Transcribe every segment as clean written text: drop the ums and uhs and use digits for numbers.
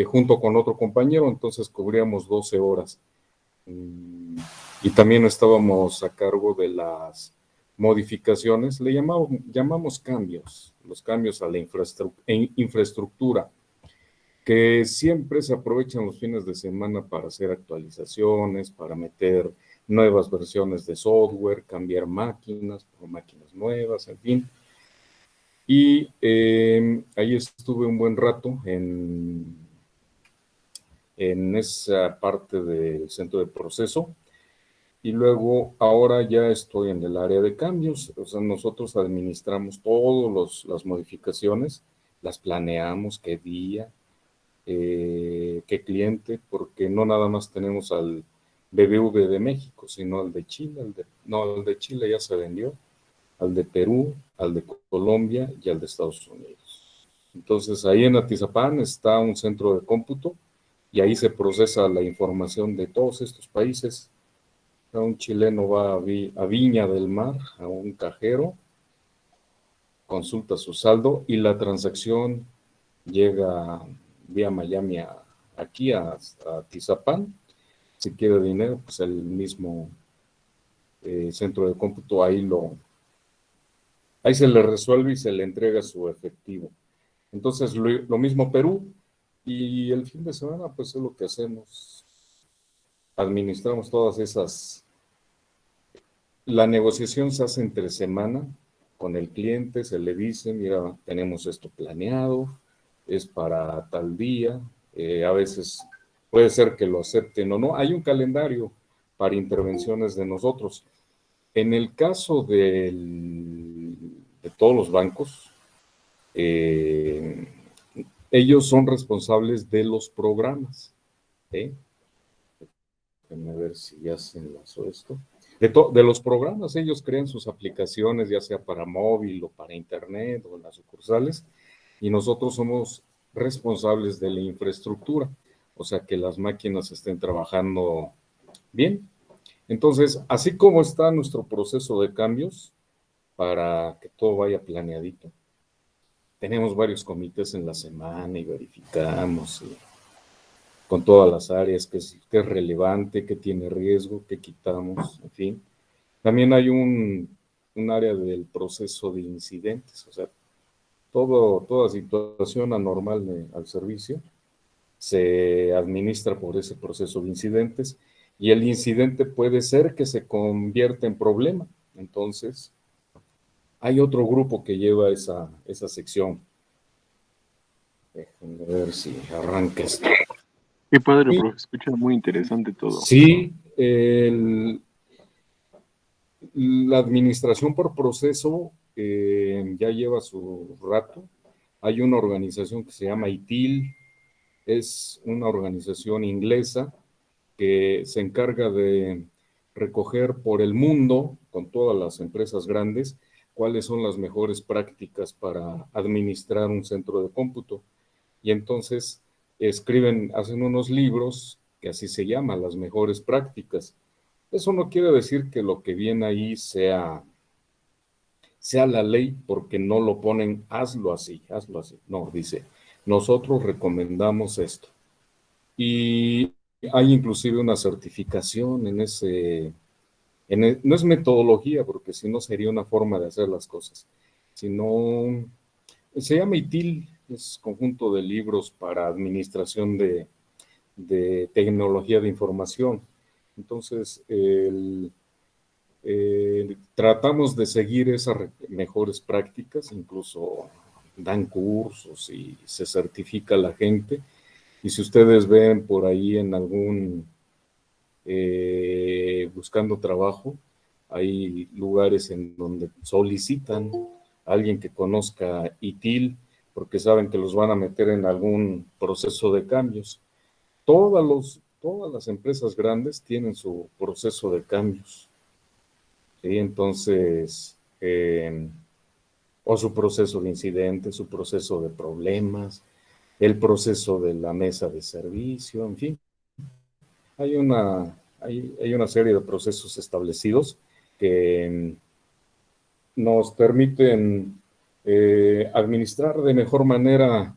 junto con otro compañero, entonces cubríamos 12 horas. Y también estábamos a cargo de las modificaciones, le llamamos cambios, los cambios a la infraestructura, que siempre se aprovechan los fines de semana para hacer actualizaciones, para meter nuevas versiones de software, cambiar máquinas por máquinas nuevas, en fin. Y ahí estuve un buen rato en esa parte del centro de proceso. Y luego, ahora ya estoy en el área de cambios, o sea, nosotros administramos todas las modificaciones, las planeamos, qué día, qué cliente, porque no nada más tenemos al BBV de México, sino al de Chile, el de Chile ya se vendió, al de Perú, al de Colombia y al de Estados Unidos. Entonces, ahí en Atizapán está un centro de cómputo y ahí se procesa la información de todos estos países. Un chileno va a Viña del Mar, a un cajero, consulta su saldo y la transacción llega vía Miami aquí a Tizapán. Si quiere dinero, pues el mismo centro de cómputo ahí se le resuelve y se le entrega su efectivo. Entonces, lo mismo Perú, y el fin de semana, pues es lo que hacemos. Administramos todas esas. La negociación se hace entre semana con el cliente, se le dice, mira, tenemos esto planeado, es para tal día, a veces puede ser que lo acepten o no. Hay un calendario para intervenciones de nosotros. En el caso de todos los bancos, ellos son responsables de los programas. Déjenme ver si ya se enlazó esto. De los programas, ellos crean sus aplicaciones, ya sea para móvil o para internet o en las sucursales, y nosotros somos responsables de la infraestructura, o sea, que las máquinas estén trabajando bien. Entonces, así como está nuestro proceso de cambios para que todo vaya planeadito, tenemos varios comités en la semana y verificamos con todas las áreas, qué es relevante, qué tiene riesgo, qué quitamos, en fin. También hay un área del proceso de incidentes, o sea, toda situación anormal al servicio se administra por ese proceso de incidentes y el incidente puede ser que se convierta en problema. Entonces, hay otro grupo que lleva esa sección. Déjenme ver si arranca esto. Qué padre, Y profe, escucha muy interesante todo. sí, la administración por proceso ya lleva su rato. Hay una organización que se llama ITIL, es una organización inglesa que se encarga de recoger por el mundo, con todas las empresas grandes, cuáles son las mejores prácticas para administrar un centro de cómputo. Y entonces hacen unos libros que así se llaman, las mejores prácticas. Eso no quiere decir que lo que viene ahí sea la ley, porque no lo ponen, hazlo así, hazlo así. No, dice, nosotros recomendamos esto. Y hay inclusive una certificación no es metodología, porque si no sería una forma de hacer las cosas, sino, se llama ITIL, es conjunto de libros para administración de tecnología de información. Entonces, tratamos de seguir esas mejores prácticas, incluso dan cursos y se certifica la gente. Y si ustedes ven por ahí en buscando trabajo, hay lugares en donde solicitan a alguien que conozca ITIL porque saben que los van a meter en algún proceso de cambios. Todas las empresas grandes tienen su proceso de cambios. ¿Sí? Entonces, o su proceso de incidentes, su proceso de problemas, el proceso de la mesa de servicio, en fin. Hay una serie de procesos establecidos que nos permiten administrar de mejor manera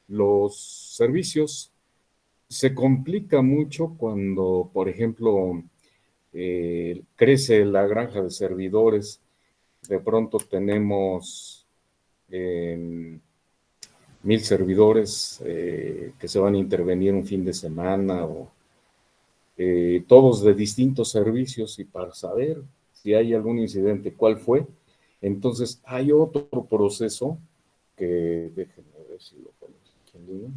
los servicios se complica mucho cuando, por ejemplo, crece la granja de servidores. De pronto tenemos 1000 servidores que se van a intervenir un fin de semana o todos de distintos servicios, y para saber si hay algún incidente, cuál fue. Entonces hay otro proceso que, déjenme ver si lo ponemos aquí en línea.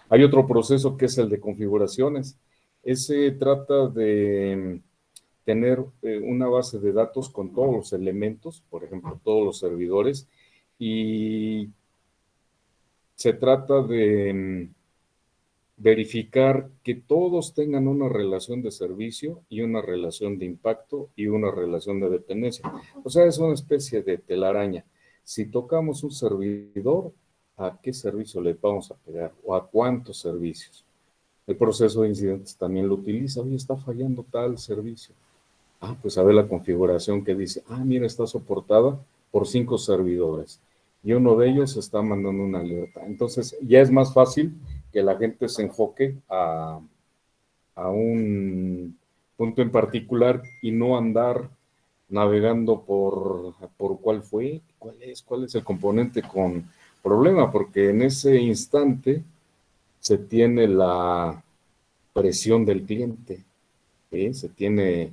Hay otro proceso que es el de configuraciones. Ese trata de tener una base de datos con todos los elementos, por ejemplo, todos los servidores, y se trata de verificar que todos tengan una relación de servicio y una relación de impacto y una relación de dependencia. O sea, es una especie de telaraña. Si tocamos un servidor, ¿a qué servicio le vamos a pegar? ¿O a cuántos servicios? El proceso de incidentes también lo utiliza. Oye, está fallando tal servicio. Ah, pues a ver la configuración que dice, mira, está soportada por 5 servidores y uno de ellos está mandando una alerta. Entonces ya es más fácil que la gente se enfoque a un punto en particular y no andar navegando por cuál es el componente con problema, porque en ese instante se tiene la presión del cliente. Se tiene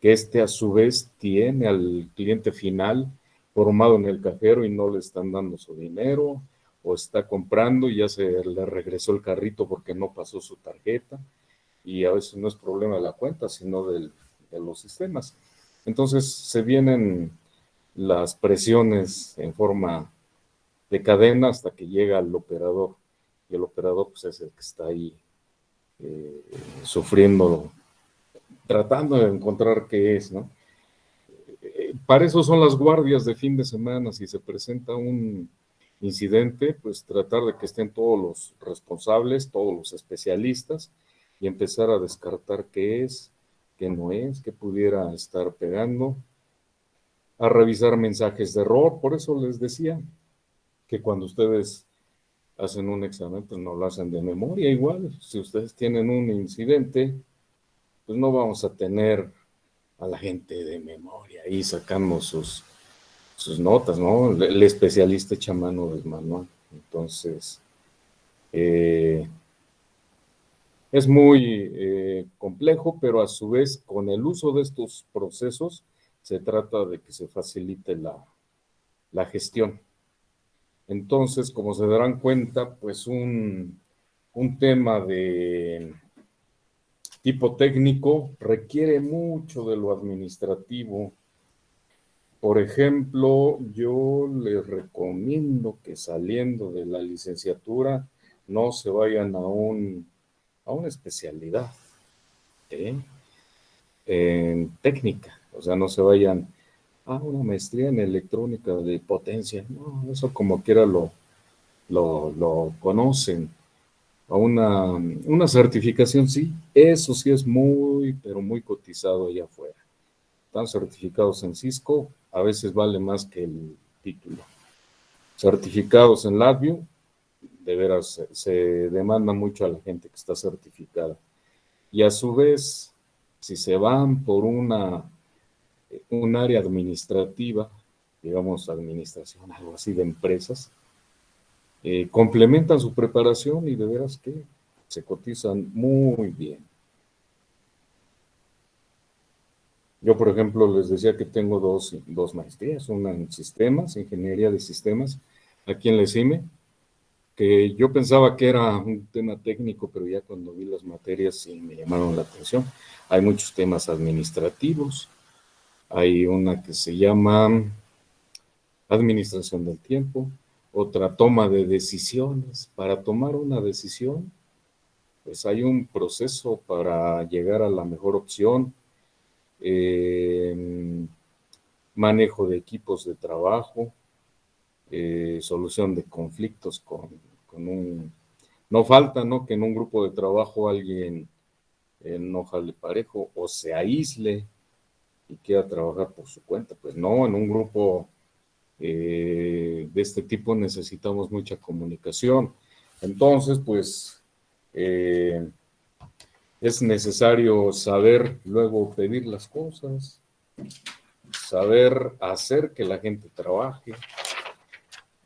que a su vez tiene al cliente final formado en el cajero y no le están dando su dinero, o está comprando y ya se le regresó el carrito porque no pasó su tarjeta, y a veces no es problema de la cuenta, sino de los sistemas. Entonces se vienen las presiones en forma de cadena hasta que llega al operador, y el operador pues es el que está ahí eh, sufriendo, tratando de encontrar qué es, ¿no? Para eso son las guardias de fin de semana. Si se presenta un incidente, pues tratar de que estén todos los responsables, todos los especialistas, y empezar a descartar qué es, qué no es, qué pudiera estar pegando, a revisar mensajes de error. Por eso les decía que cuando ustedes hacen un examen, pues no lo hacen de memoria igual. Si ustedes tienen un incidente, pues no vamos a tener a la gente de memoria ahí sacando sus notas, ¿no? El especialista echa mano del manual. Entonces, eh, es muy complejo, pero a su vez, con el uso de estos procesos, se trata de que se facilite la gestión. Entonces, como se darán cuenta, pues un tema de tipo técnico requiere mucho de lo administrativo. Por ejemplo, yo les recomiendo que saliendo de la licenciatura no se vayan a una especialidad ¿eh? En técnica, o sea, no se vayan a una maestría en electrónica de potencia, no, eso como quiera lo conocen, a una certificación, sí, eso sí es muy, pero muy cotizado allá afuera. Están certificados en Cisco, a veces vale más que el título. Certificados en LabVIEW, de veras se demanda mucho a la gente que está certificada. Y a su vez, si se van por un área administrativa, digamos administración, algo así de empresas, complementan su preparación y de veras que se cotizan muy bien. Yo, por ejemplo, les decía que tengo dos maestrías, una en sistemas, ingeniería de sistemas, aquí en la ESIME, que yo pensaba que era un tema técnico, pero ya cuando vi las materias sí me llamaron la atención. Hay muchos temas administrativos, hay una que se llama administración del tiempo, otra toma de decisiones. Para tomar una decisión, pues hay un proceso para llegar a la mejor opción. Eh, Manejo de equipos de trabajo, solución de conflictos con un... No falta, ¿no?, que en un grupo de trabajo alguien no jale parejo o se aísle y quiera trabajar por su cuenta. Pues no, en un grupo de este tipo necesitamos mucha comunicación. Entonces, pues, es necesario saber luego pedir las cosas, saber hacer que la gente trabaje,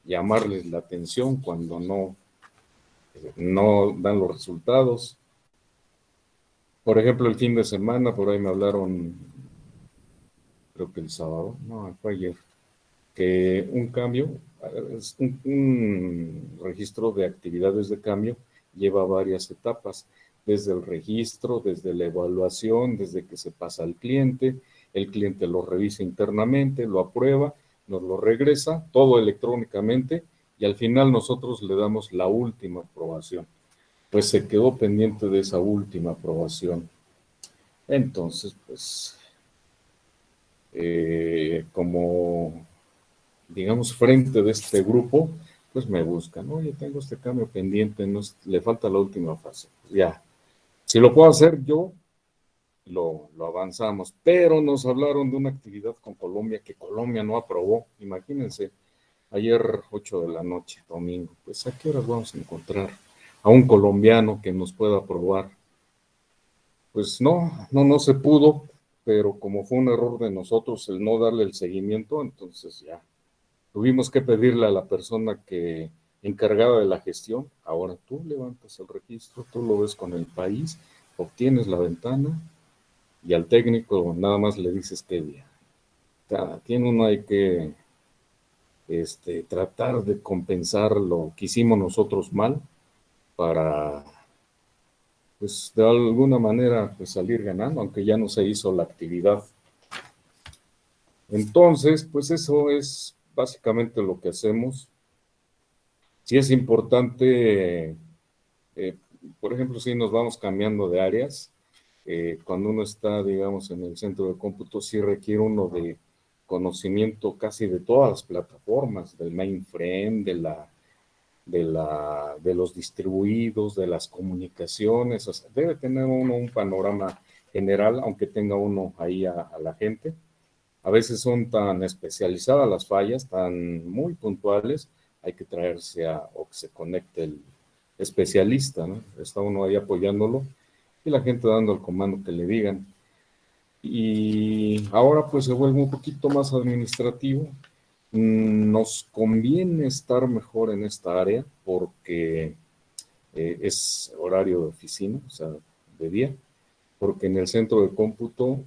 llamarles la atención cuando no dan los resultados. Por ejemplo, el fin de semana, por ahí me hablaron, creo que el sábado, no, fue ayer, que un cambio, un registro de actividades de cambio lleva varias etapas, desde el registro, desde la evaluación, desde que se pasa al cliente, el cliente lo revisa internamente, lo aprueba, nos lo regresa, todo electrónicamente, y al final nosotros le damos la última aprobación. Pues se quedó pendiente de esa última aprobación. Entonces, pues, como digamos, frente de este grupo, pues me buscan, oye, tengo este cambio pendiente, le falta la última fase. Ya, si lo puedo hacer yo, lo avanzamos, pero nos hablaron de una actividad con Colombia que Colombia no aprobó, imagínense, ayer 8 de la noche, domingo, pues ¿a qué horas vamos a encontrar a un colombiano que nos pueda aprobar? Pues no se pudo, pero como fue un error de nosotros el no darle el seguimiento, entonces ya tuvimos que pedirle a la persona que encargada de la gestión, ahora tú levantas el registro, tú lo ves con el país, obtienes la ventana y al técnico nada más le dices qué día. Tiene uno hay que tratar de compensar lo que hicimos nosotros mal para, pues, de alguna manera, pues, salir ganando, aunque ya no se hizo la actividad. Entonces, pues eso es básicamente lo que hacemos. Sí es importante, eh, por ejemplo, si nos vamos cambiando de áreas, cuando uno está, digamos, en el centro de cómputo, sí requiere uno de conocimiento casi de todas las plataformas, del mainframe, de los distribuidos, de las comunicaciones, o sea, debe tener uno un panorama general, aunque tenga uno ahí a la gente. A veces son tan especializadas las fallas, tan muy puntuales, hay que traerse o que se conecte el especialista, ¿no? Está uno ahí apoyándolo y la gente dando el comando que le digan. Y ahora pues se vuelve un poquito más administrativo. Nos conviene estar mejor en esta área porque es horario de oficina, o sea, de día, porque en el centro de cómputo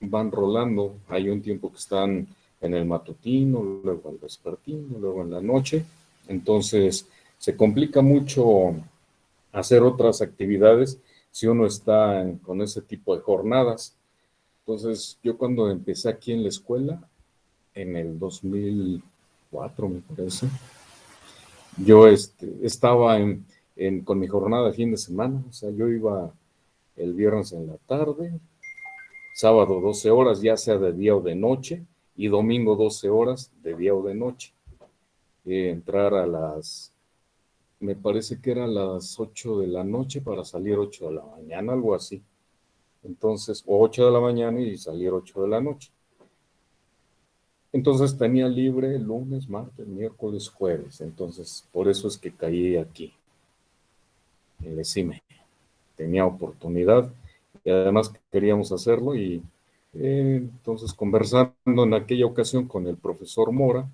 van rolando, hay un tiempo que están en el matutino, luego el vespertino, luego en la noche, entonces se complica mucho hacer otras actividades si uno está con ese tipo de jornadas. Entonces, yo cuando empecé aquí en la escuela, en el 2004 me parece, yo estaba con mi jornada de fin de semana, o sea, yo iba el viernes en la tarde, sábado 12 horas, ya sea de día o de noche, y domingo 12 horas de día o de noche. Entrar me parece que eran las 8 de la noche para salir 8 de la mañana, algo así. Entonces, o 8 de la mañana y salir 8 de la noche. Entonces tenía libre lunes, martes, miércoles, jueves. Entonces, por eso es que caí aquí, en el CIME. Tenía oportunidad y además queríamos hacerlo y entonces conversando en aquella ocasión con el profesor Mora,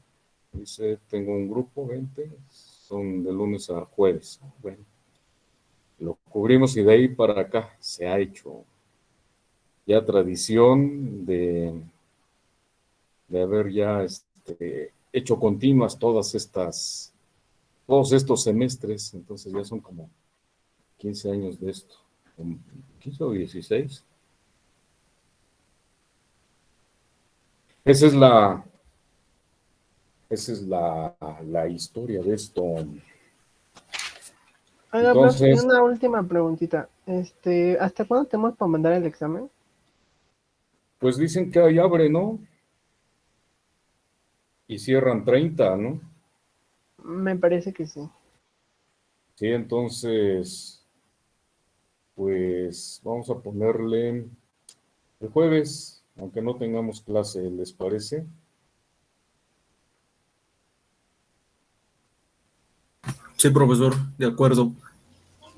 dice, tengo un grupo, 20, son de lunes a jueves. Bueno, lo cubrimos y de ahí para acá se ha hecho ya tradición de haber ya hecho continuas todos estos semestres, entonces ya son como 15 años de esto, 15 o 16. Esa es la historia de esto. Oiga, prof, y Entonces, una última preguntita. ¿Hasta cuándo tenemos para mandar el examen? pues dicen que ahí abre, ¿no? Y cierran 30, ¿no? Me parece que sí. Sí, entonces, pues vamos a ponerle el jueves, aunque no tengamos clase, ¿les parece? Sí, profesor, de acuerdo.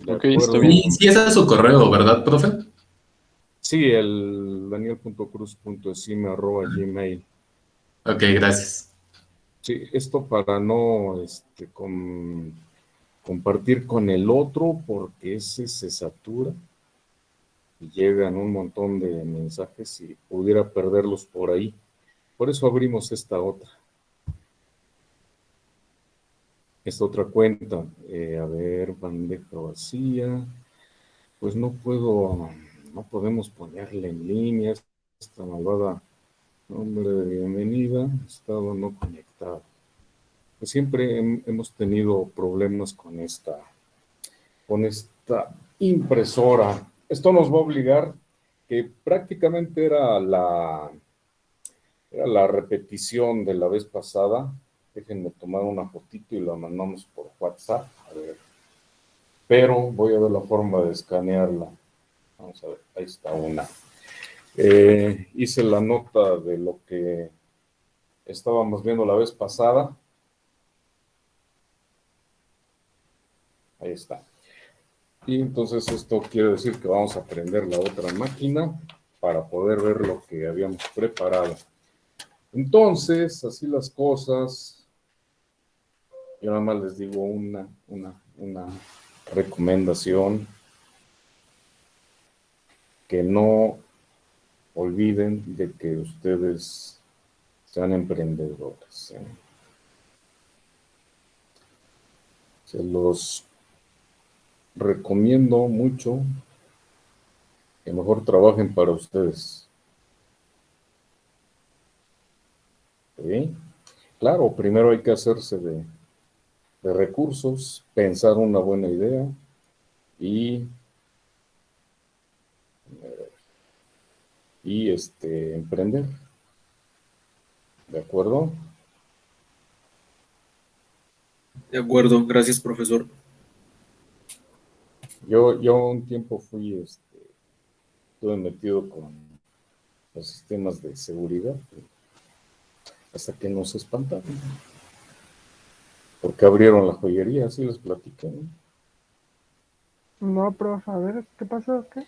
De Ok, está acuerdo. bien. Sí, sí, ese es su correo, ¿verdad, profe? Sí, el daniel.cruz.esime@gmail. Ok, gracias. Sí, esto para no compartir con el otro, porque ese se satura y llegan un montón de mensajes y pudiera perderlos por ahí. Por eso abrimos esta otra cuenta. A ver, bandeja vacía. Pues no podemos ponerle en línea esta malvada nombre de bienvenida, estado no conectado. Pues siempre hemos tenido problemas con esta impresora. Esto nos va a obligar, que prácticamente era la repetición de la vez pasada. Déjenme tomar una fotito y la mandamos por WhatsApp. A ver. Pero voy a ver la forma de escanearla. Vamos a ver, ahí está una. Hice la nota de lo que estábamos viendo la vez pasada. Ahí está. Y entonces esto quiere decir que vamos a prender la otra máquina para poder ver lo que habíamos preparado. Entonces, así las cosas. Yo nada más les digo una recomendación: que no olviden de que ustedes sean emprendedores, ¿eh? Se los recomiendo mucho, que mejor trabajen para ustedes. ¿Sí? Claro, primero hay que hacerse de recursos, pensar una buena idea y emprender. ¿De acuerdo? De acuerdo, gracias, profesor. Yo un tiempo estuve metido con los sistemas de seguridad, hasta que nos espantaron, porque abrieron la joyería, así les platiqué, ¿no? No, profe, a ver, ¿qué pasó? ¿Qué?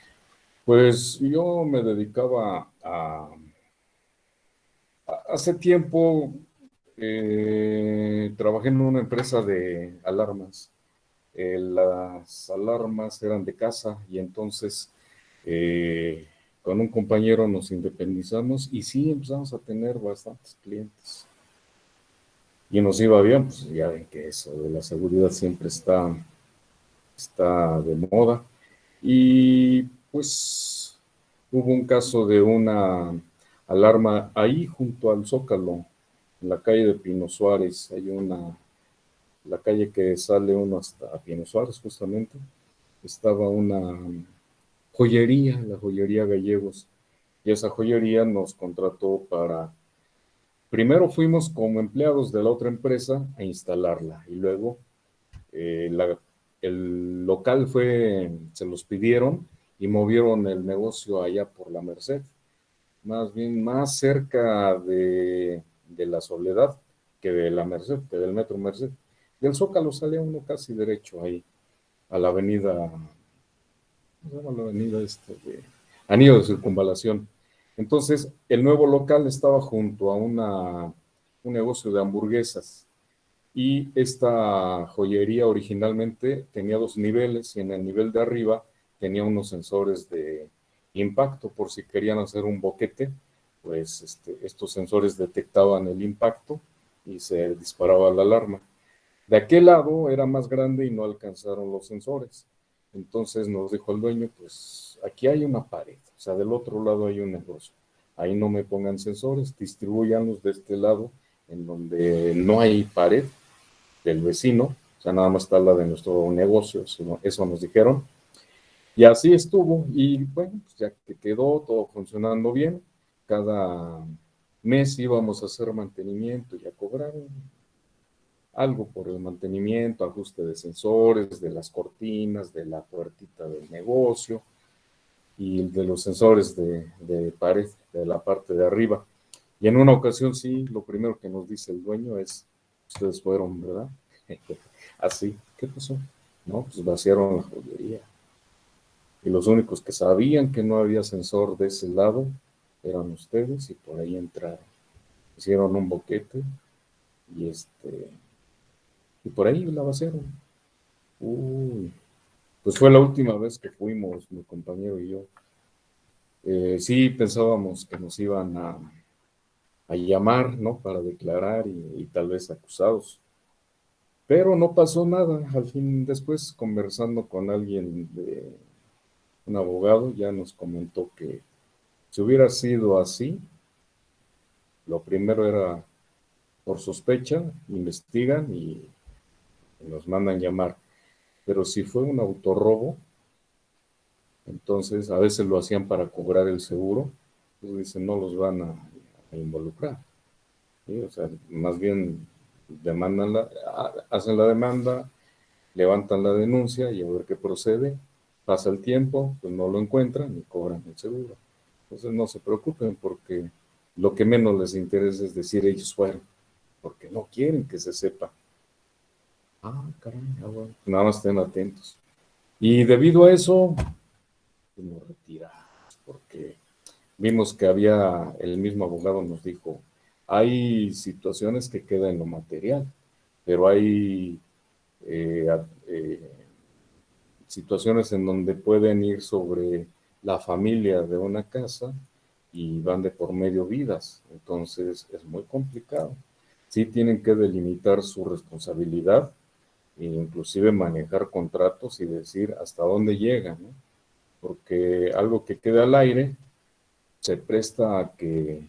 Pues yo me dedicaba hace tiempo, trabajé en una empresa de alarmas. Las alarmas eran de casa y entonces eh, con un compañero nos independizamos y sí empezamos a tener bastantes clientes. Y nos iba bien, pues ya ven que eso de la seguridad siempre está de moda. Y pues hubo un caso de una alarma ahí junto al Zócalo, en la calle de Pino Suárez. La calle que sale uno hasta Pino Suárez justamente. Estaba una joyería, la joyería Gallegos. Y esa joyería nos contrató para... Primero fuimos como empleados de la otra empresa a instalarla y luego eh, la- el local se los pidieron y movieron el negocio allá por la Merced, más bien más cerca de la Soledad que de la Merced, que del Metro Merced. Del Zócalo salía uno casi derecho ahí, a la avenida, ¿cómo se llama la avenida de Anillo de Circunvalación? Entonces, el nuevo local estaba junto a un negocio de hamburguesas. Y esta joyería originalmente tenía dos niveles y en el nivel de arriba tenía unos sensores de impacto por si querían hacer un boquete, pues estos sensores detectaban el impacto y se disparaba la alarma. De aquel lado era más grande y no alcanzaron los sensores. Entonces nos dijo el dueño, pues aquí hay una pared, o sea, del otro lado hay un negocio. Ahí no me pongan sensores, distribuyanlos de este lado en donde no hay pared del vecino, o sea, nada más está la de nuestro negocio, eso nos dijeron. Y así estuvo, y bueno, pues ya que quedó todo funcionando bien, cada mes íbamos a hacer mantenimiento y a cobrar algo por el mantenimiento, ajuste de sensores, de las cortinas, de la puertita del negocio y de los sensores de pared, de la parte de arriba. Y en una ocasión sí, lo primero que nos dice el dueño es: ustedes fueron, ¿verdad? Así, ¿qué pasó? No, pues vaciaron la joyería. Y los únicos que sabían que no había ascensor de ese lado eran ustedes y por ahí entraron. Hicieron un boquete y y por ahí la vaciaron. Uy, pues fue la última vez que fuimos, mi compañero y yo. Sí pensábamos que nos iban a llamar, ¿no? Para declarar y tal vez acusados. Pero no pasó nada. Al fin, después, conversando con alguien de un abogado, ya nos comentó que si hubiera sido así, lo primero era por sospecha, investigan y nos mandan llamar. Pero si fue un autorrobo, entonces a veces lo hacían para cobrar el seguro, pues dicen no los van a involucrar. ¿Sí? O sea, más bien hacen la demanda, levantan la denuncia y a ver qué procede. Pasa el tiempo, pues no lo encuentran y cobran el seguro. Entonces no se preocupen porque lo que menos les interesa es decir ellos fueron, porque no quieren que se sepa. Ah, caray, bueno, nada más estén atentos. Y debido a eso, pues nos retiramos, porque vimos que había, el mismo abogado nos dijo, hay situaciones que quedan en lo material, pero hay eh, eh, situaciones en donde pueden ir sobre la familia de una casa y van de por medio vidas, entonces es muy complicado. Sí tienen que delimitar su responsabilidad e inclusive manejar contratos y decir hasta dónde llegan, ¿no? Porque algo que quede al aire se presta a que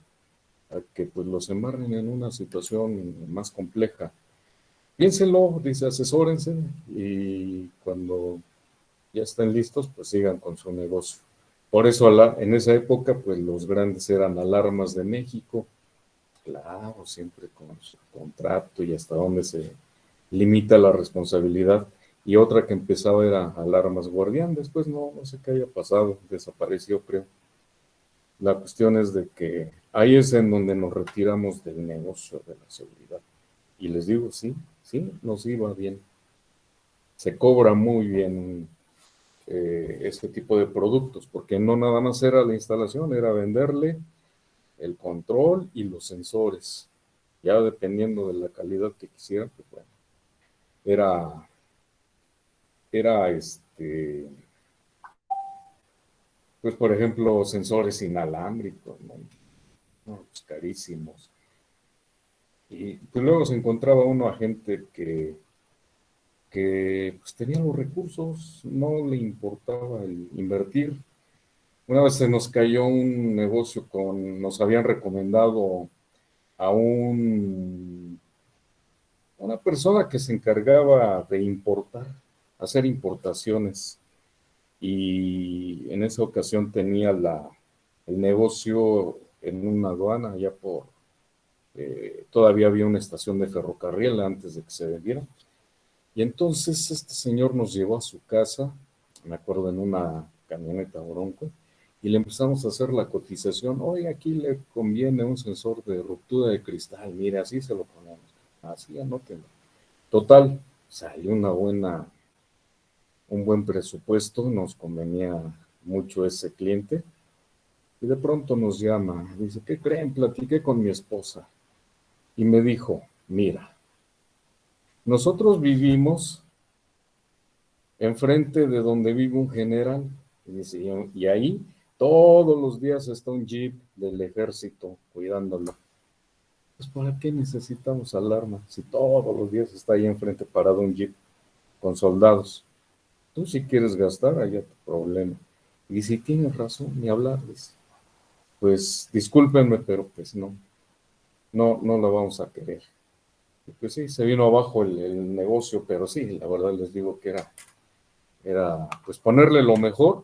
pues los embarren en una situación más compleja. Piénsenlo, dice, asesórense y cuando ya estén listos, pues sigan con su negocio. Por eso en esa época, pues los grandes eran Alarmas de México, claro, siempre con su contrato y hasta dónde se limita la responsabilidad. Y otra que empezaba era Alarmas Guardián, después no sé qué haya pasado, desapareció creo. La cuestión es de que ahí es en donde nos retiramos del negocio de la seguridad. Y les digo, sí, nos iba bien. Se cobra muy bien este tipo de productos, porque no nada más era la instalación, era venderle el control y los sensores. Ya dependiendo de la calidad que quisieran, pues bueno, era pues por ejemplo, sensores inalámbricos, ¿no? No, pues carísimos. Y pues luego se encontraba uno a gente que pues tenía los recursos, no le importaba el invertir. Una vez se nos cayó un negocio nos habían recomendado a una persona que se encargaba de importar, hacer importaciones. Y en esa ocasión tenía el negocio en una aduana, todavía había una estación de ferrocarril antes de que se vendiera. Y entonces este señor nos llevó a su casa, me acuerdo en una camioneta Bronco, y le empezamos a hacer la cotización. Oye, aquí le conviene un sensor de ruptura de cristal, mire, así se lo ponemos. Así, anótenlo. Total, salió un buen presupuesto, nos convenía mucho ese cliente, y de pronto nos llama, dice, ¿qué creen? Platiqué con mi esposa, y me dijo, mira, nosotros vivimos enfrente de donde vive un general, y dice, y ahí todos los días está un jeep del ejército cuidándolo. Pues ¿para qué necesitamos alarma si todos los días está ahí enfrente parado un jeep con soldados? Tú si quieres gastar, allá tu problema. Y si tienes razón, ni hablarles. Pues discúlpenme, pero pues no la vamos a querer. Y pues sí, se vino abajo el negocio, pero sí, la verdad les digo que era pues ponerle lo mejor.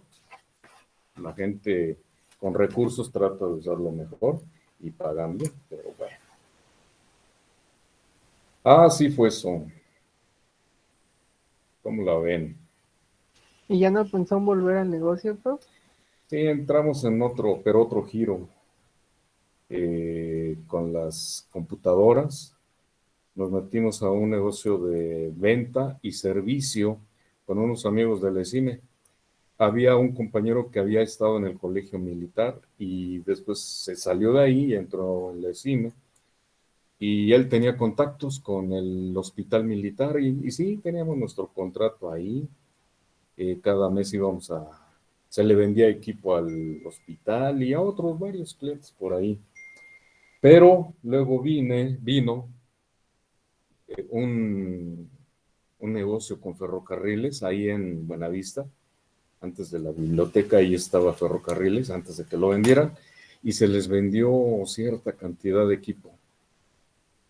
La gente con recursos trata de usar lo mejor y pagan bien, pero bueno. Ah, sí fue eso. ¿Cómo la ven? ¿Y ya no pensó en volver al negocio, prof? Sí, entramos en otro giro con las computadoras nos metimos a un negocio de venta y servicio con unos amigos del ESIME. Había un compañero que había estado en el colegio militar y después se salió de ahí y entró en el ESIME. Y él tenía contactos con el hospital militar y sí, teníamos nuestro contrato ahí. Cada mes se le vendía equipo al hospital y a otros varios clientes por ahí. Pero luego vino un negocio con ferrocarriles ahí en Buenavista, antes de la biblioteca, ahí estaba ferrocarriles, antes de que lo vendieran, y se les vendió cierta cantidad de equipo,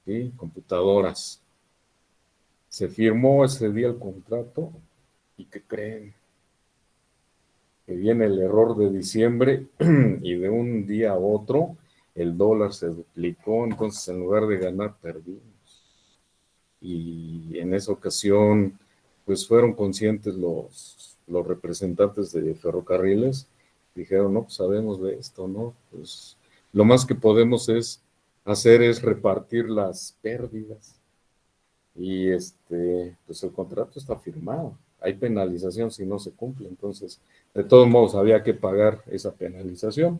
¿sí? Computadoras. Se firmó ese día el contrato, ¿y qué creen? Que viene el error de diciembre y de un día a otro el dólar se duplicó, entonces en lugar de ganar, perdimos. Y en esa ocasión, pues fueron conscientes los representantes de ferrocarriles, dijeron, no, pues sabemos de esto, ¿no? Pues lo más que podemos hacer es repartir las pérdidas. Y pues el contrato está firmado. Hay penalización si no se cumple, entonces de todos modos había que pagar esa penalización.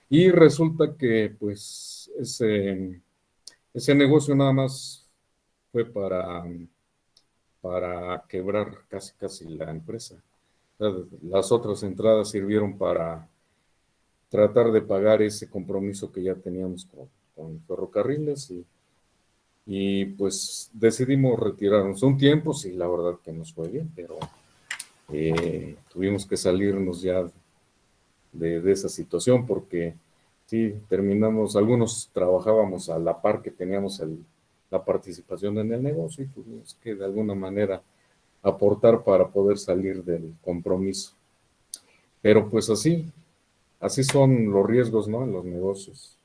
Y resulta que pues ese negocio nada más fue para quebrar casi la empresa. Las otras entradas sirvieron para tratar de pagar ese compromiso que ya teníamos con ferrocarriles y pues decidimos retirarnos. Un tiempo, sí, la verdad que nos fue bien, pero tuvimos que salirnos ya de esa situación porque sí, terminamos, algunos trabajábamos a la par que teníamos la participación en el negocio y tuvimos que de alguna manera aportar para poder salir del compromiso. Pero pues así son los riesgos, ¿no? En los negocios.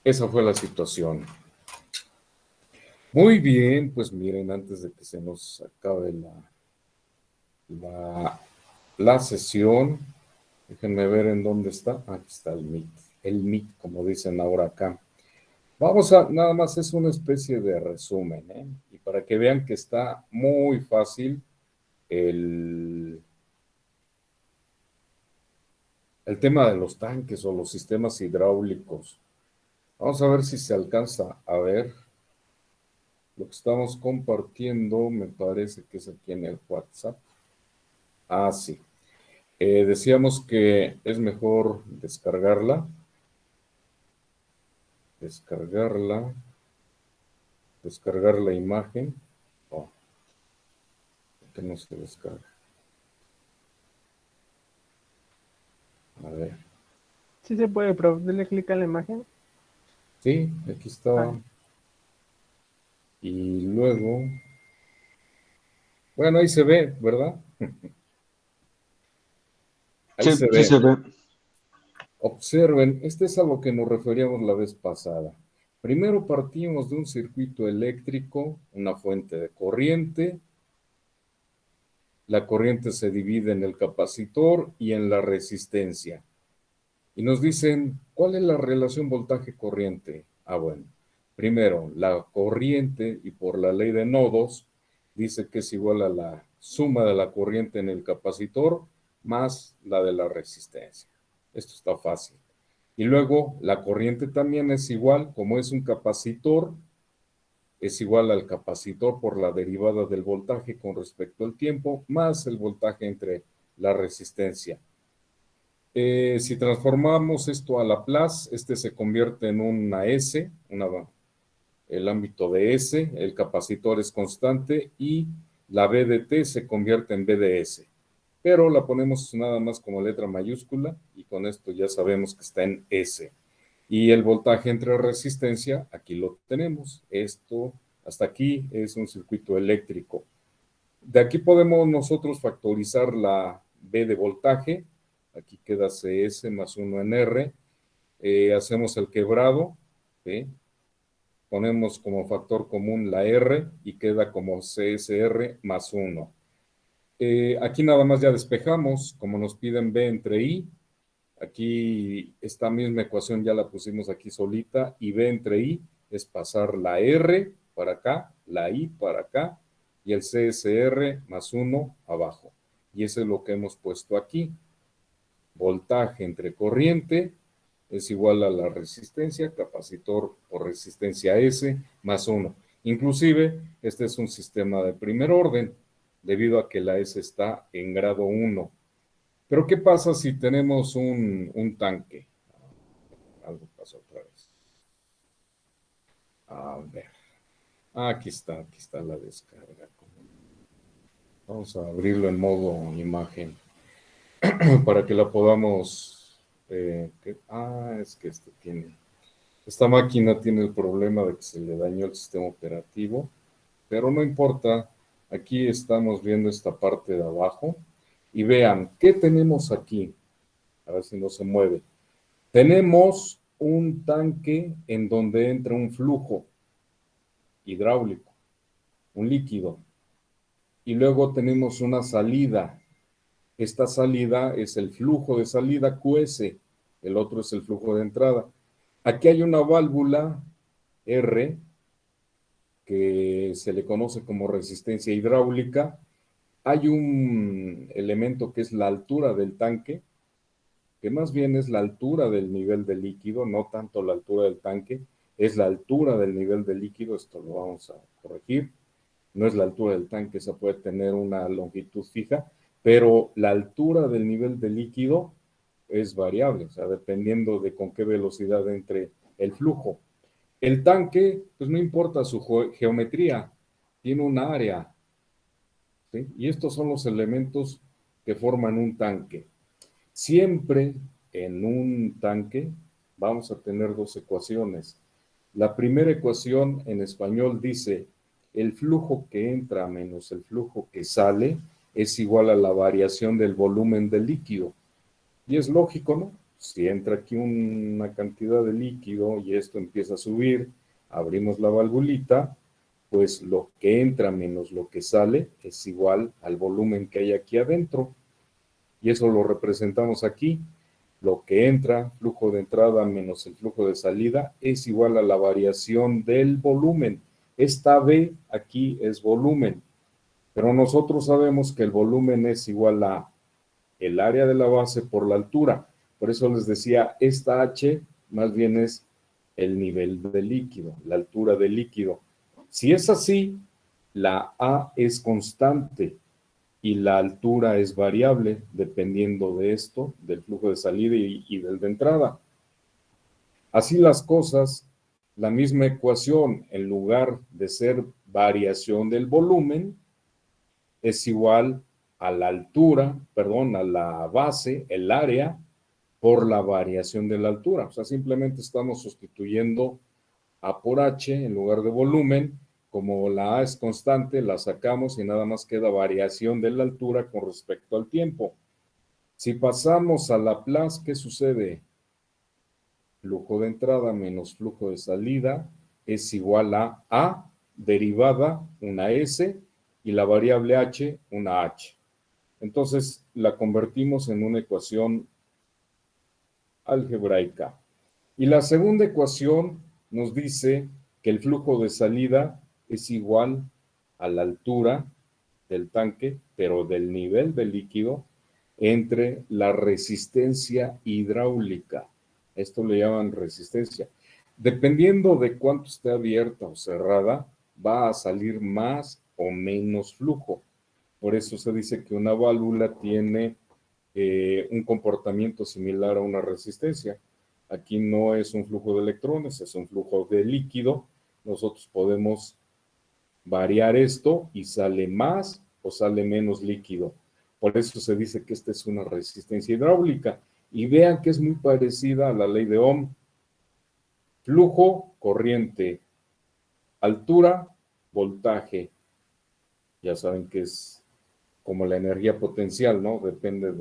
Esa fue la situación. Muy bien, pues miren, antes de que se nos acabe la sesión, déjenme ver en dónde está. Aquí está el Meet, como dicen ahora acá. Nada más es una especie de resumen, ¿eh? Y para que vean que está muy fácil el tema de los tanques o los sistemas hidráulicos. Vamos a ver si se alcanza a ver. Lo que estamos compartiendo me parece que es aquí en el WhatsApp. Ah, sí. Decíamos que es mejor descargar la imagen. Oh, que no se descarga. A ver. Sí se puede, pero dale clic a la imagen. Sí, aquí está. Ah. Y luego, bueno, ahí se ve, ¿verdad? Ahí Sí, se sí ve. se ve. Observen, es a lo que nos referíamos la vez pasada. Primero partimos de un circuito eléctrico, una fuente de corriente. La corriente se divide en el capacitor y en la resistencia. Y nos dicen, ¿cuál es la relación voltaje-corriente? Ah, bueno, primero, la corriente, y por la ley de nodos, dice que es igual a la suma de la corriente en el capacitor más la de la resistencia. Esto está fácil. Y luego, la corriente también es igual, como es un capacitor, es igual al capacitor por la derivada del voltaje con respecto al tiempo, más el voltaje entre la resistencia. Si transformamos esto a Laplace, se convierte en una S, el ámbito de S, el capacitor es constante y la B de T se convierte en B de S. Pero la ponemos nada más como letra mayúscula y con esto ya sabemos que está en S. Y el voltaje entre resistencia, aquí lo tenemos. Esto, hasta aquí, es un circuito eléctrico. De aquí podemos nosotros factorizar la B de voltaje. Aquí queda CS más 1 en R. Hacemos el quebrado, ¿sí? Ponemos como factor común la R y queda como CSR más 1. Aquí nada más ya despejamos, como nos piden B entre I, Aquí esta misma ecuación ya la pusimos aquí solita, y B entre I es pasar la R para acá, la I para acá, y el CSR más 1 abajo. Y eso es lo que hemos puesto aquí. Voltaje entre corriente es igual a la resistencia, capacitor por resistencia S más 1. Inclusive, este es un sistema de primer orden, debido a que la S está en grado 1. Pero, ¿qué pasa si tenemos un tanque? Algo pasó otra vez. A ver. Aquí está la descarga. Vamos a abrirlo en modo imagen para que la podamos... es que esta máquina tiene el problema de que se le dañó el sistema operativo, pero no importa. Aquí estamos viendo esta parte de abajo y vean, ¿qué tenemos aquí? A ver si no se mueve. Tenemos un tanque en donde entra un flujo hidráulico, un líquido, y luego tenemos una salida. Esta salida es el flujo de salida QS, el otro es el flujo de entrada. Aquí hay una válvula R que se le conoce como resistencia hidráulica. Hay un elemento que es la altura del tanque, que más bien es la altura del nivel del líquido, no tanto la altura del tanque, es la altura del nivel del líquido. Esto lo vamos a corregir. No es la altura del tanque, esa puede tener una longitud fija, pero la altura del nivel del líquido es variable, o sea, dependiendo de con qué velocidad entre el flujo. El tanque, pues no importa su geometría, tiene un área, ¿sí? Y estos son los elementos que forman un tanque. Siempre en un tanque vamos a tener dos ecuaciones. La primera ecuación en español dice: el flujo que entra menos el flujo que sale es igual a la variación del volumen del líquido. Y es lógico, ¿no? Si entra aquí una cantidad de líquido y esto empieza a subir, abrimos la valvulita, pues lo que entra menos lo que sale es igual al volumen que hay aquí adentro. Y eso lo representamos aquí. Lo que entra, flujo de entrada menos el flujo de salida, es igual a la variación del volumen. Esta B aquí es volumen, pero nosotros sabemos que el volumen es igual a el área de la base por la altura. Por eso les decía, esta H más bien es el nivel del líquido, la altura del líquido. Si es así, la A es constante y la altura es variable, dependiendo de esto, del flujo de salida y del de entrada. Así las cosas, la misma ecuación, en lugar de ser variación del volumen, es igual a la altura, perdón, a la base, el área, por la variación de la altura. O sea, simplemente estamos sustituyendo A por H en lugar de volumen. Como la A es constante, la sacamos y nada más queda variación de la altura con respecto al tiempo. Si pasamos a Laplace, ¿qué sucede? Flujo de entrada menos flujo de salida es igual a A derivada, una S, y la variable H, una H. Entonces la convertimos en una ecuación algebraica. Y la segunda ecuación nos dice que el flujo de salida es igual a la altura del tanque, pero del nivel del líquido, entre la resistencia hidráulica. Esto le llaman resistencia. Dependiendo de cuánto esté abierta o cerrada, va a salir más o menos flujo. Por eso se dice que una válvula tiene un comportamiento similar a una resistencia. Aquí no es un flujo de electrones, es un flujo de líquido. Nosotros podemos variar esto y sale más o sale menos líquido. Por eso se dice que esta es una resistencia hidráulica. Y vean que es muy parecida a la ley de Ohm. Flujo, corriente. Altura, voltaje. Ya saben que es como la energía potencial, ¿no? Depende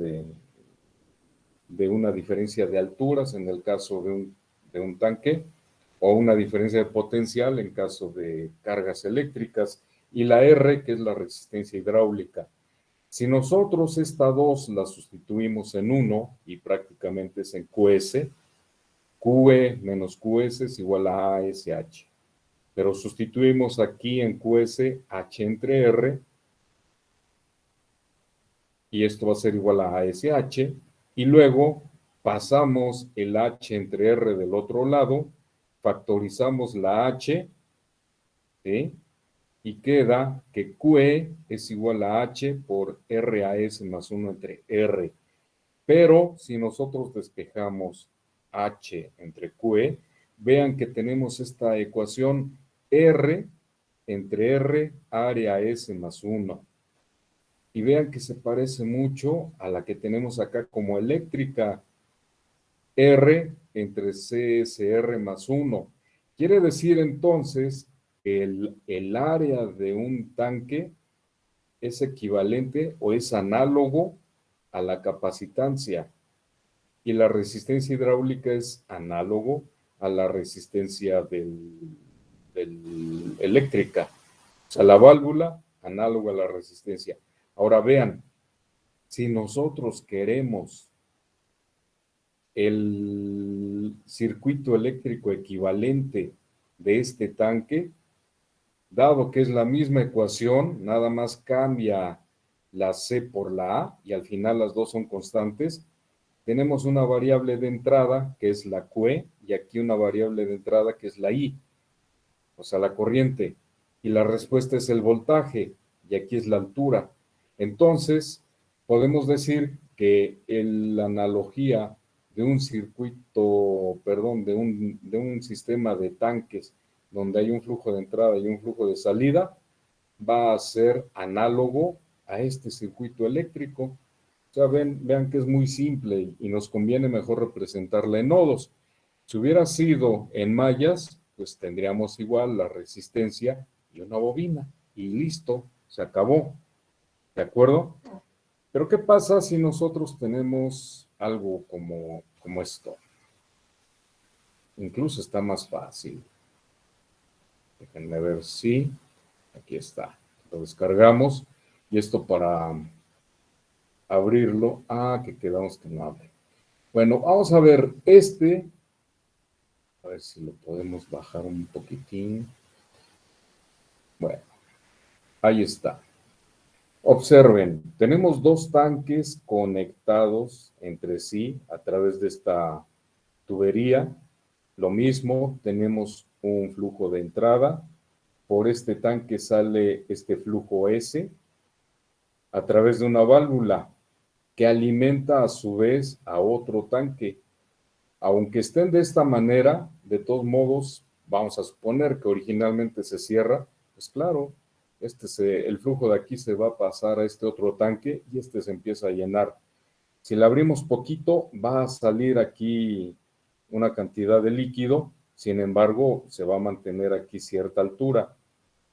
de una diferencia de alturas en el caso de un tanque, o una diferencia de potencial en caso de cargas eléctricas, y la R, que es la resistencia hidráulica. Si nosotros esta 2 la sustituimos en 1 y prácticamente es en QS, QE menos QS es igual a ASH. Pero sustituimos aquí en QS H entre R y esto va a ser igual a ASH y luego pasamos el H entre R del otro lado, factorizamos la H, ¿sí? Y queda que QE es igual a H por RAS más 1 entre R. Pero si nosotros despejamos H entre QE, vean que tenemos esta ecuación R entre R área S más 1. Y vean que se parece mucho a la que tenemos acá como eléctrica. R entre CSR más 1. Quiere decir entonces que el área de un tanque es equivalente o es análogo a la capacitancia y la resistencia hidráulica es análogo a la resistencia eléctrica. O sea, la válvula análogo a la resistencia. Ahora vean, si nosotros queremos el circuito eléctrico equivalente de este tanque, dado que es la misma ecuación, nada más cambia la C por la A y al final las dos son constantes, tenemos una variable de entrada que es la QE y aquí una variable de entrada que es la I, o sea, la corriente, y la respuesta es el voltaje y aquí es la altura. Entonces, podemos decir que la analogía de un circuito, perdón, de un sistema de tanques donde hay un flujo de entrada y un flujo de salida, va a ser análogo a este circuito eléctrico. O sea, vean que es muy simple y nos conviene mejor representarla en nodos. Si hubiera sido en mallas, pues tendríamos igual la resistencia y una bobina y listo, se acabó. ¿De acuerdo? Pero ¿qué pasa si nosotros tenemos algo como esto? Incluso está más fácil. Déjenme ver si... Aquí está. Lo descargamos. Y esto para abrirlo. Ah, que quedamos que no abre. Bueno, vamos a ver este. A ver si lo podemos bajar un poquitín. Bueno, ahí está. Observen, tenemos dos tanques conectados entre sí a través de esta tubería. Lo mismo, tenemos un flujo de entrada. Por este tanque sale este flujo S a través de una válvula que alimenta a su vez a otro tanque. Aunque estén de esta manera, de todos modos, vamos a suponer que originalmente se cierra, pues claro, el flujo de aquí se va a pasar a este otro tanque y este se empieza a llenar. Si le abrimos poquito, va a salir aquí una cantidad de líquido, sin embargo, se va a mantener aquí cierta altura.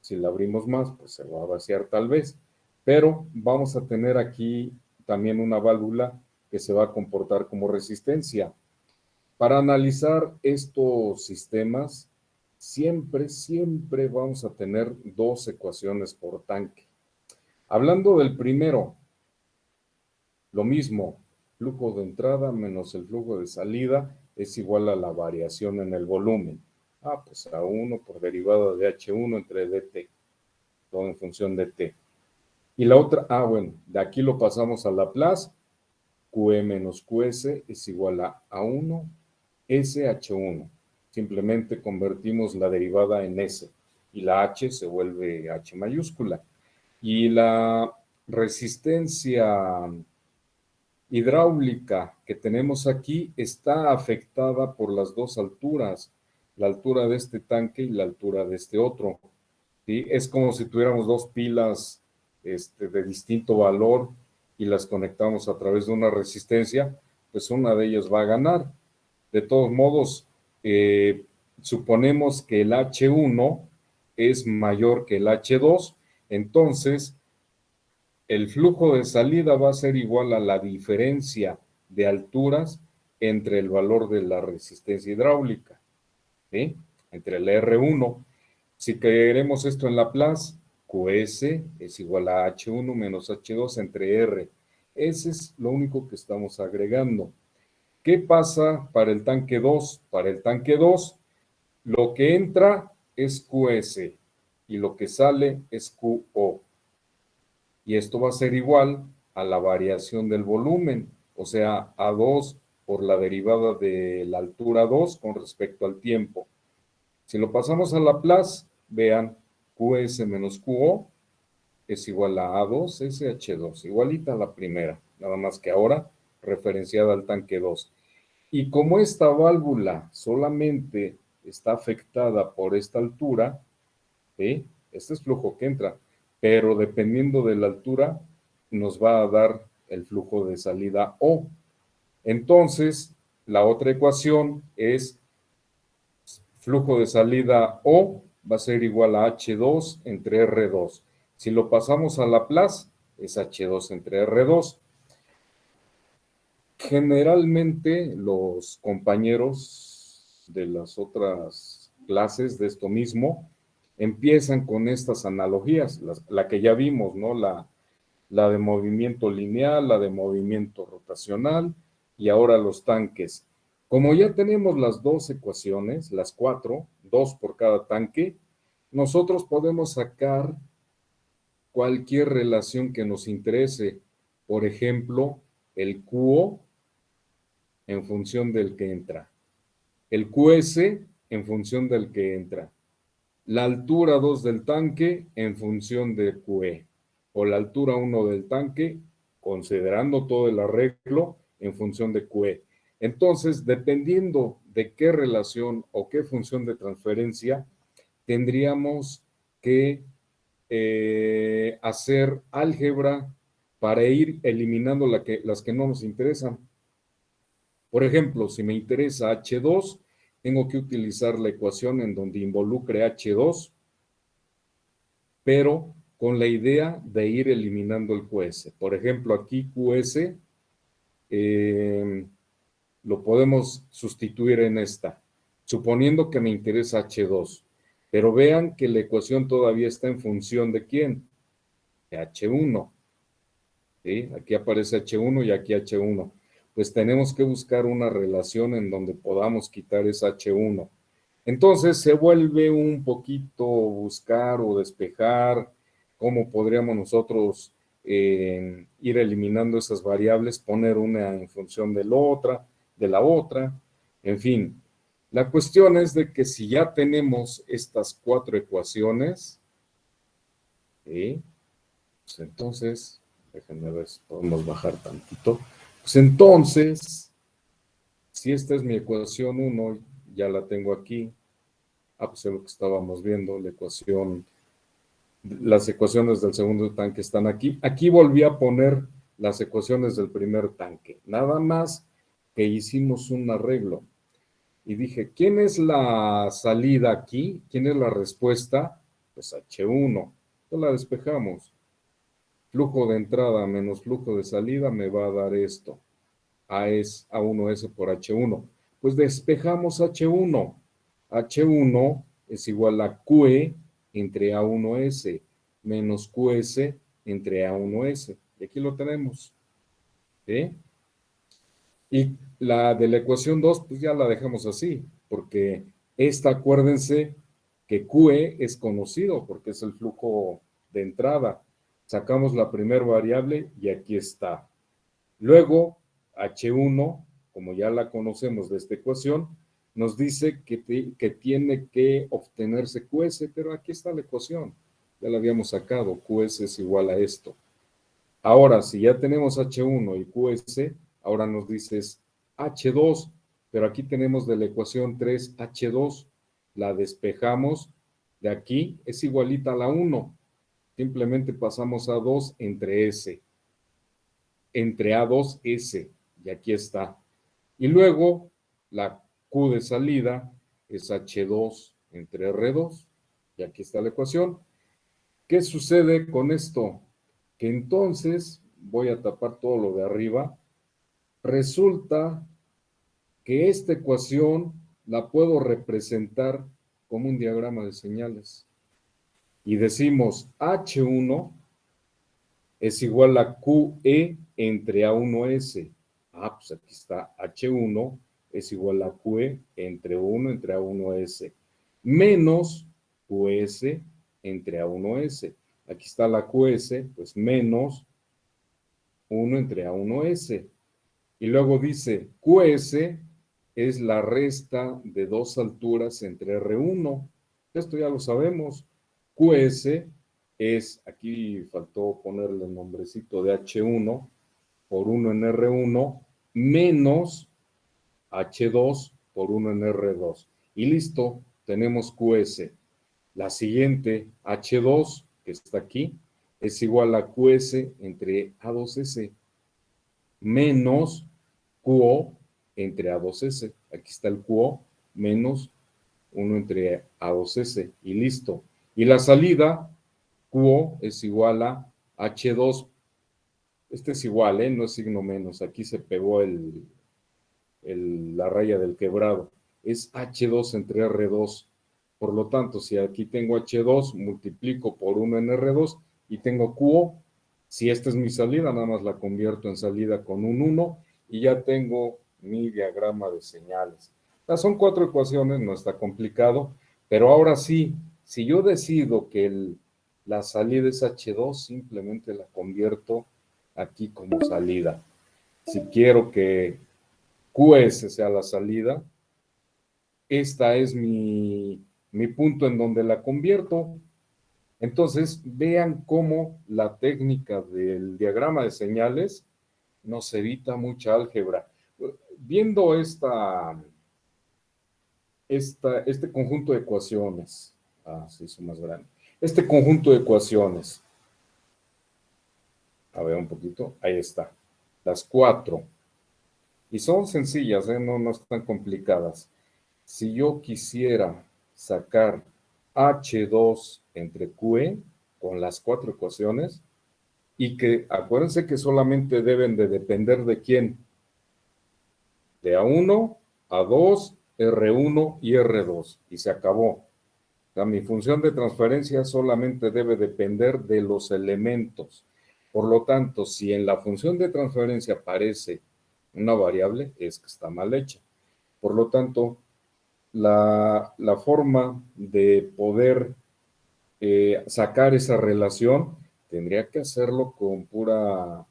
Si le abrimos más, pues se va a vaciar tal vez, pero vamos a tener aquí también una válvula que se va a comportar como resistencia. Para analizar estos sistemas, siempre vamos a tener dos ecuaciones por tanque. Hablando del primero, lo mismo, flujo de entrada menos el flujo de salida es igual a la variación en el volumen. Ah, pues A1 por derivada de H1 entre dt, todo en función de T. Y la otra, bueno, de aquí lo pasamos a Laplace, QE menos QS es igual a A1 SH1. Simplemente convertimos la derivada en S y la H se vuelve H mayúscula. Y la resistencia hidráulica que tenemos aquí está afectada por las dos alturas, la altura de este tanque y la altura de este otro. ¿Sí? Es como si tuviéramos dos pilas de distinto valor y las conectamos a través de una resistencia, pues una de ellas va a ganar. De todos modos, suponemos que el H1 es mayor que el H2, entonces el flujo de salida va a ser igual a la diferencia de alturas entre el valor de la resistencia hidráulica, ¿sí? Entre el R1. Si queremos esto en Laplace, QS es igual a H1 menos H2 entre R. Ese es lo único que estamos agregando. ¿Qué pasa para el tanque 2? Para el tanque 2, lo que entra es QS y lo que sale es QO. Y esto va a ser igual a la variación del volumen, o sea, A2 por la derivada de la altura 2 con respecto al tiempo. Si lo pasamos a Laplace, vean, QS menos QO es igual a A2 SH2, igualita a la primera, nada más que ahora referenciada al tanque 2. Y como esta válvula solamente está afectada por esta altura, ¿sí? Este es flujo que entra, pero dependiendo de la altura nos va a dar el flujo de salida O. Entonces, la otra ecuación es flujo de salida O va a ser igual a H2 entre R2. Si lo pasamos a Laplace, es H2 entre R2. Generalmente los compañeros de las otras clases de esto mismo empiezan con estas analogías, la que ya vimos, ¿no? La de movimiento lineal, la de movimiento rotacional y ahora los tanques. Como ya tenemos las dos ecuaciones, las cuatro, dos por cada tanque, nosotros podemos sacar cualquier relación que nos interese. Por ejemplo, el QO en función del que entra, el QS en función del que entra, la altura 2 del tanque en función de QE, o la altura 1 del tanque, considerando todo el arreglo, en función de QE. Entonces, dependiendo de qué relación o qué función de transferencia, tendríamos que hacer álgebra para ir eliminando las que no nos interesan. Por ejemplo, si me interesa H2, tengo que utilizar la ecuación en donde involucre H2, pero con la idea de ir eliminando el QS. Por ejemplo, aquí QS lo podemos sustituir en esta, suponiendo que me interesa H2. Pero vean que la ecuación todavía está en función de ¿quién? De H1. ¿Sí? Aquí aparece H1 y aquí H1. Pues tenemos que buscar una relación en donde podamos quitar esa H1. Entonces se vuelve un poquito buscar o despejar cómo podríamos nosotros ir eliminando esas variables, poner una en función de la otra, en fin. La cuestión es de que si ya tenemos estas cuatro ecuaciones, ¿sí? Pues entonces, déjenme ver si podemos bajar tantito. Pues entonces, si esta es mi ecuación 1, ya la tengo aquí. Pues es lo que estábamos viendo, la ecuación, las ecuaciones del segundo tanque están aquí. Aquí volví a poner las ecuaciones del primer tanque. Nada más que hicimos un arreglo. Y dije, ¿quién es la salida aquí? ¿Quién es la respuesta? Pues H1. Entonces la despejamos. Flujo de entrada menos flujo de salida me va a dar esto. A es A1S por H1. Pues despejamos H1. H1 es igual a QE entre A1S menos QS entre A1S. Y aquí lo tenemos. ¿Sí? Y la de la ecuación 2, pues ya la dejamos así, porque esta, acuérdense que QE es conocido porque es el flujo de entrada. Sacamos la primera variable y aquí está. Luego, H1, como ya la conocemos de esta ecuación, nos dice que tiene que obtenerse QS, pero aquí está la ecuación. Ya la habíamos sacado, QS es igual a esto. Ahora, si ya tenemos H1 y QS, ahora nos dices H2, pero aquí tenemos de la ecuación 3 H2, la despejamos, de aquí es igualita a la 1, simplemente pasamos a 2 entre S, entre A2S, y aquí está. Y luego la Q de salida es H2 entre R2, y aquí está la ecuación. ¿Qué sucede con esto? Que entonces, voy a tapar todo lo de arriba, resulta que esta ecuación la puedo representar como un diagrama de señales. y decimos H1 es igual a QE entre A1S. Ah, pues aquí está H1 es igual a QE entre 1 entre A1S menos QS entre A1S. Aquí está la QS, pues menos 1 entre A1S. Y luego dice, QS es la resta de dos alturas entre R1. Esto ya lo sabemos. QS es, aquí faltó ponerle el nombrecito de H1 por 1 en R1 menos H2 por 1 en R2. Y listo, tenemos QS. La siguiente, H2, que está aquí, es igual a QS entre A2S menos QO entre A2S. Aquí está el QO menos 1 entre A2S y listo. Y la salida, QO es igual a H2. Este es igual, no es signo menos. Aquí se pegó la raya del quebrado. Es H2 entre R2. Por lo tanto, si aquí tengo H2, multiplico por 1 en R2 y tengo QO. Si esta es mi salida, nada más la convierto en salida con un 1 y ya tengo mi diagrama de señales. Son 4 ecuaciones, no está complicado, pero ahora sí, si yo decido que la salida es H2, simplemente la convierto aquí como salida. Si quiero que QS sea la salida, esta es mi punto en donde la convierto. Entonces, vean cómo la técnica del diagrama de señales nos evita mucha álgebra. Viendo este conjunto de ecuaciones, se hizo más grande. Este conjunto de ecuaciones, a ver un poquito, ahí está, las 4. Y son sencillas, no están complicadas. Si yo quisiera sacar H2 entre QE con las 4 ecuaciones, y que acuérdense que solamente deben de depender de quién, de A1, A2, R1 y R2, y se acabó. O sea, mi función de transferencia solamente debe depender de los elementos. Por lo tanto, si en la función de transferencia aparece una variable, es que está mal hecha. Por lo tanto, la forma de poder sacar esa relación tendría que hacerlo con pura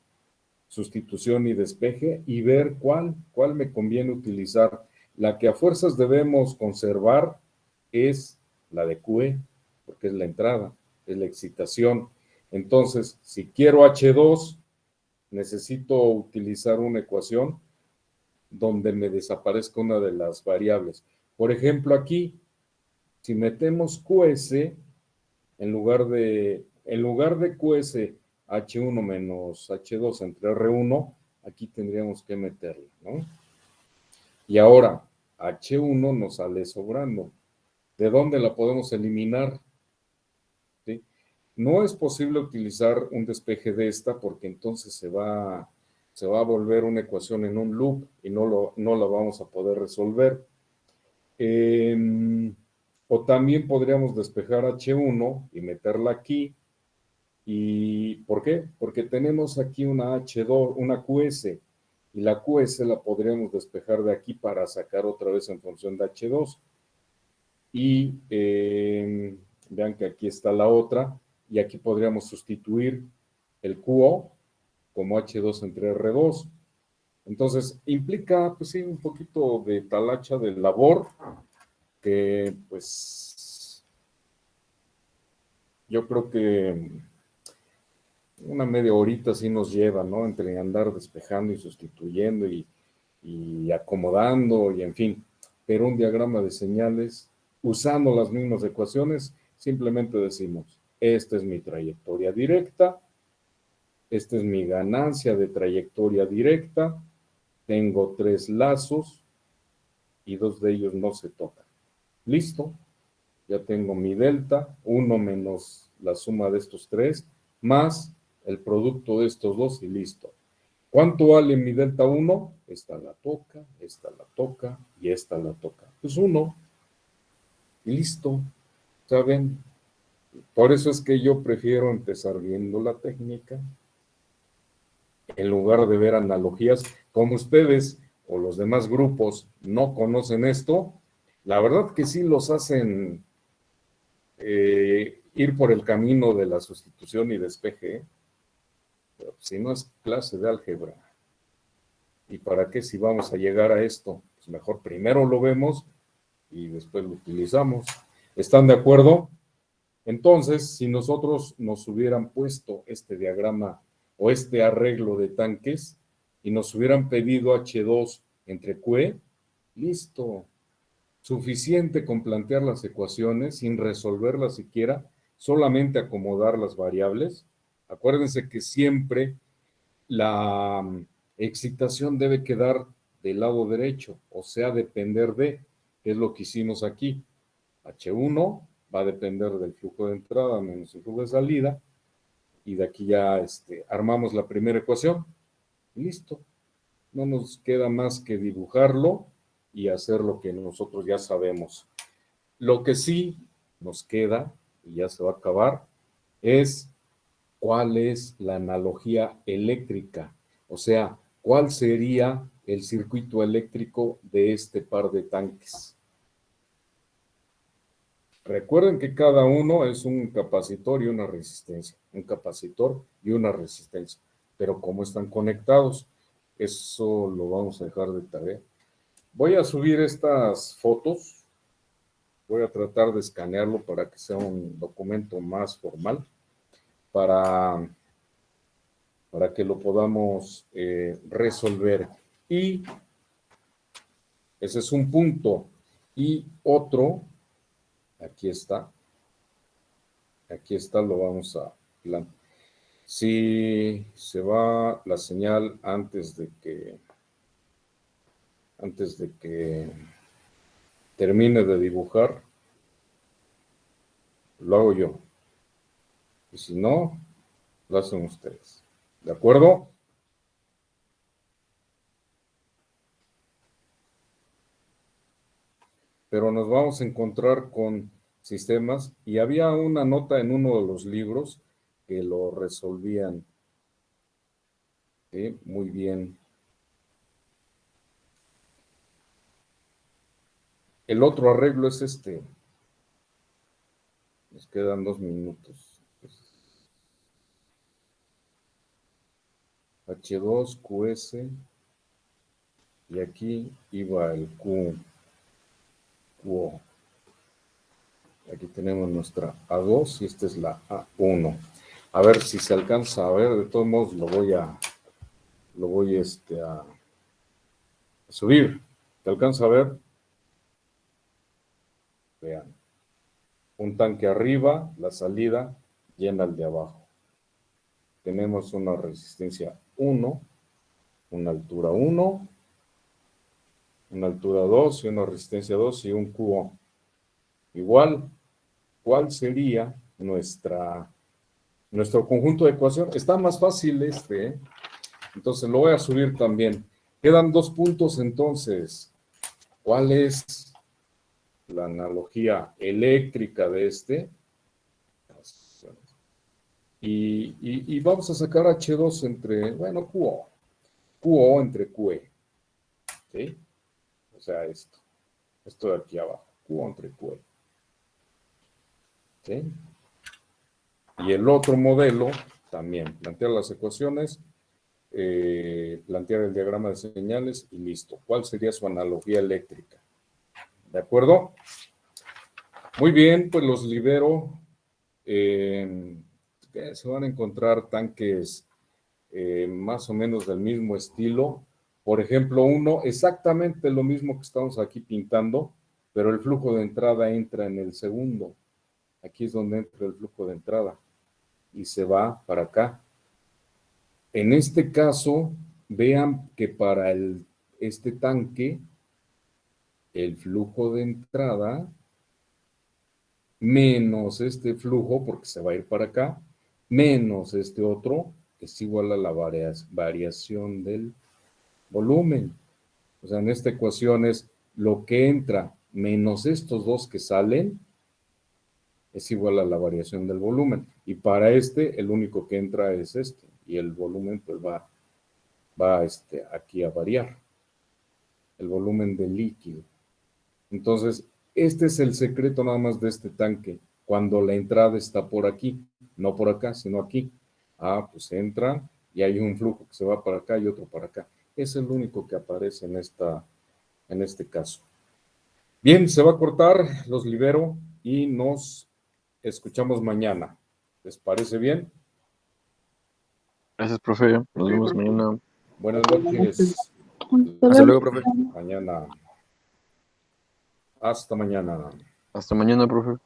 sustitución y despeje y ver cuál me conviene utilizar. La que a fuerzas debemos conservar es la de QE, porque es la entrada, es la excitación. Entonces, si quiero H2, necesito utilizar una ecuación donde me desaparezca una de las variables. Por ejemplo, aquí, si metemos QS, en lugar de QS H1 menos H2 entre R1, aquí tendríamos que meterla, ¿no? Y ahora, H1 nos sale sobrando. ¿De dónde la podemos eliminar? ¿Sí? No es posible utilizar un despeje de esta porque entonces se va a volver una ecuación en un loop y no la vamos a poder resolver. O también podríamos despejar H1 y meterla aquí. ¿Y por qué? Porque tenemos aquí una H2, una QS, y la QS la podríamos despejar de aquí para sacar otra vez en función de H2. Y vean que aquí está la otra, y aquí podríamos sustituir el QO como H2 entre R2. Entonces, implica, pues sí, un poquito de talacha de labor, que pues yo creo que una media horita sí nos lleva, ¿no? Entre andar despejando y sustituyendo y acomodando y en fin. Pero un diagrama de señales, usando las mismas ecuaciones, simplemente decimos, esta es mi trayectoria directa, esta es mi ganancia de trayectoria directa, tengo 3 lazos y 2 de ellos no se tocan. Listo, ya tengo mi delta, 1 menos la suma de estos 3, más el producto de estos 2 y listo. ¿Cuánto vale mi delta 1? Esta la toca y esta la toca. Pues 1. Y listo. ¿Saben? Por eso es que yo prefiero empezar viendo la técnica en lugar de ver analogías. Como ustedes o los demás grupos no conocen esto, la verdad que sí los hacen ir por el camino de la sustitución y despeje, pero si no es clase de álgebra. ¿Y para qué si vamos a llegar a esto? Pues mejor primero lo vemos y después lo utilizamos. ¿Están de acuerdo? Entonces, si nosotros nos hubieran puesto este diagrama o este arreglo de tanques y nos hubieran pedido H2 entre Q, listo. Suficiente con plantear las ecuaciones sin resolverlas siquiera, solamente acomodar las variables. Acuérdense que siempre la excitación debe quedar del lado derecho, o sea, depender de, que es lo que hicimos aquí. H1 va a depender del flujo de entrada menos el flujo de salida, y de aquí ya armamos la primera ecuación. Listo. No nos queda más que dibujarlo y hacer lo que nosotros ya sabemos. Lo que sí nos queda, y ya se va a acabar, es cuál es la analogía eléctrica. O sea, cuál sería el circuito eléctrico de este par de tanques. Recuerden que cada uno es un capacitor y una resistencia. Un capacitor y una resistencia. Pero ¿cómo están conectados? Eso lo vamos a dejar de tarea. Voy a subir estas fotos. Voy a tratar de escanearlo para que sea un documento más formal. Para que lo podamos resolver. Y ese es un punto. Y otro, aquí está, lo vamos a plantear. Si se va la señal antes de que termine de dibujar, lo hago yo. Y si no, lo hacen ustedes. ¿De acuerdo? Pero nos vamos a encontrar con sistemas, y había una nota en uno de los libros que lo resolvían. ¿Sí? Muy bien. El otro arreglo es este. Nos quedan 2 minutos. H2, QS, y aquí iba el QO. Aquí tenemos nuestra A2 y esta es la A1. A ver si se alcanza a ver. De todos modos lo voy a subir. ¿Se alcanza a ver? Vean. Un tanque arriba, la salida llena el de abajo. Tenemos una resistencia 1, una altura 1, una altura 2 y una resistencia 2 y un QO. Igual, ¿cuál sería nuestro conjunto de ecuaciones? Está más fácil entonces lo voy a subir también. Quedan 2 puntos entonces. ¿Cuál es la analogía eléctrica de este? Y vamos a sacar H2 entre, bueno, QO entre QE. ¿Sí? O sea, esto de aquí abajo, QO entre QE. ¿Sí? Y el otro modelo, también, plantear las ecuaciones, plantear el diagrama de señales y listo. ¿Cuál sería su analogía eléctrica? ¿De acuerdo? Muy bien, pues los libero. Se van a encontrar tanques más o menos del mismo estilo. Por ejemplo, uno exactamente lo mismo que estamos aquí pintando, pero el flujo de entrada entra en el segundo. Aquí es donde entra el flujo de entrada y se va para acá. En este caso, vean que para este tanque, el flujo de entrada menos este flujo, porque se va a ir para acá, menos este otro, es igual a la variación del volumen. O sea, en esta ecuación es lo que entra menos estos dos que salen, es igual a la variación del volumen. Y para este, el único que entra es este, y el volumen pues va aquí a variar, el volumen del líquido. Entonces, este es el secreto nada más de este tanque, cuando la entrada está por aquí, no por acá, sino aquí. Pues entra y hay un flujo que se va para acá y otro para acá. Es el único que aparece en este caso. Bien, se va a cortar, los libero y nos escuchamos mañana. ¿Les parece bien? Gracias, profe. Nos vemos mañana. Buenas noches. Hasta luego, profe. Mañana. Hasta mañana. Hasta mañana, profe.